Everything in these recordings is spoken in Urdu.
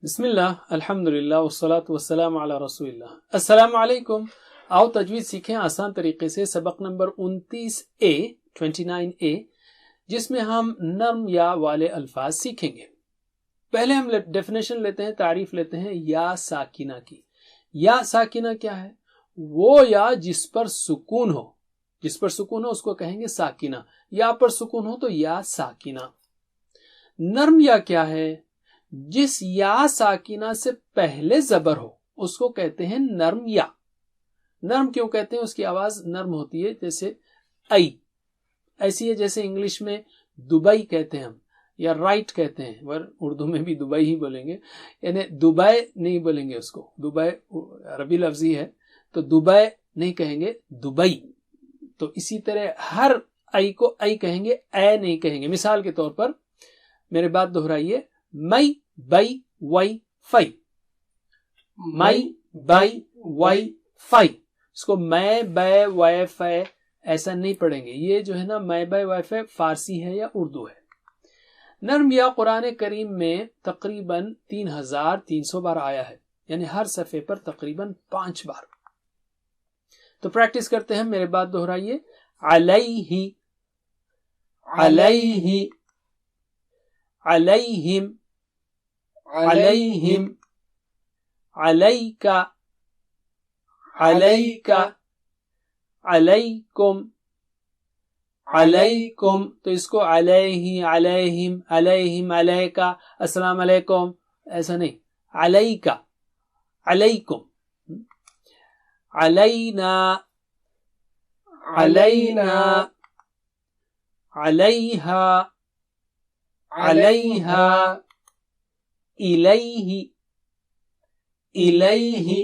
بسم اللہ الحمدللہ والصلاة والسلام علی رسول اللہ. السلام علیکم. آؤ تجوید سیکھیں آسان طریقے سے. سبق نمبر 29A جس میں ہم نرم یا والے الفاظ سیکھیں گے. پہلے ہم ڈیفینیشن لیتے ہیں، تعریف لیتے ہیں یا ساکنہ کی. یا ساکنہ کیا ہے؟ وہ یا جس پر سکون ہو. جس پر سکون ہو اس کو کہیں گے ساکنہ. یا پر سکون ہو تو یا ساکنہ. نرم یا کیا ہے؟ جس یا ساکنہ سے پہلے زبر ہو اس کو کہتے ہیں نرم یا. نرم کیوں کہتے ہیں؟ اس کی آواز نرم ہوتی ہے، جیسے ای ایسی ہے جیسے انگلش میں دبئی کہتے ہیں ہم، یا رائٹ کہتے ہیں، اردو میں بھی دبئی ہی بولیں گے، یعنی دبئی نہیں بولیں گے اس کو. دبئی عربی لفظی ہے تو دبئی نہیں کہیں گے، دبئی. تو اسی طرح ہر ای کو ای کہیں گے، اے نہیں کہیں گے. مثال کے طور پر میرے بات دہرائیے، مئی بئی وائی فائی. مئی بئی وائی فائی. اس کو میں بے وائی فائی ایسا نہیں پڑھیں گے. یہ جو ہے نا میں بے وائی فائی فارسی ہے یا اردو ہے. نرم یا قرآن کریم میں تقریباً 3300 بار آیا ہے، یعنی ہر صفحے پر تقریباً 5 بار. تو پریکٹس کرتے ہیں. میرے بات دہرائیے، علیہ علیہ علیہم علیہم علیکا علیکا علیکم علیکم. تو اس کو علیہ علیہم علیہم علیکا السلام علیکم ایسا نہیں، علیکا علیکم. علینا علینا علیہا علیہا الیہ الیہ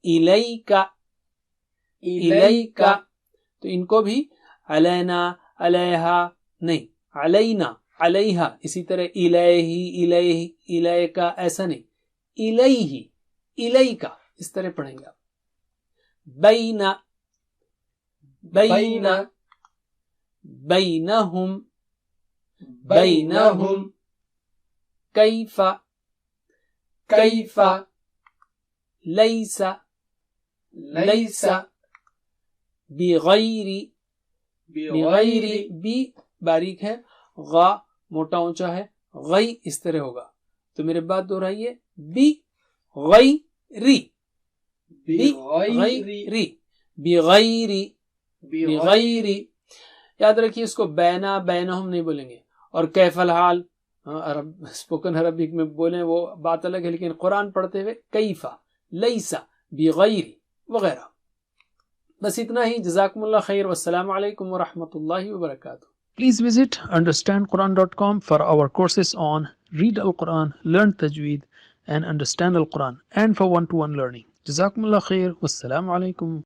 الیکا الیکا. تو ان کو بھی علینا علیہا نہیں، علینا علیہا. اسی طرح الیہ الیہ الیکا ایسا نہیں، الیہ الیکا اس طرح پڑھیں گے آپ. بینا بینا بینہم بینہم کیف کیف لیس لیس بغیر بغیر. بی باریک ہے، غا موٹا اونچا ہے، غی اس طرح ہوگا. تو میرے بات دہرائیے، بی غیری بغیری بغیری بغیری. یاد رکھیے اس کو بینا بینہم نہیں بولیں گے. اور کیف الحال اسپوکن عربک میں بولیں وہ بات الگ ہے، لیکن قرآن پڑھتے ہوئے کیفا لیسا بغیر وغیرہ. بس اتنا ہی. جزاکم اللہ خیر والسلام علیکم ورحمۃ اللہ وبرکاتہ. Please visit understandquran.com for our courses on Read Al-Quran, Learn Tajweed and Understand Al-Quran, and for one-to-one learning. جزاکم اللہ خیر والسلام علیکم.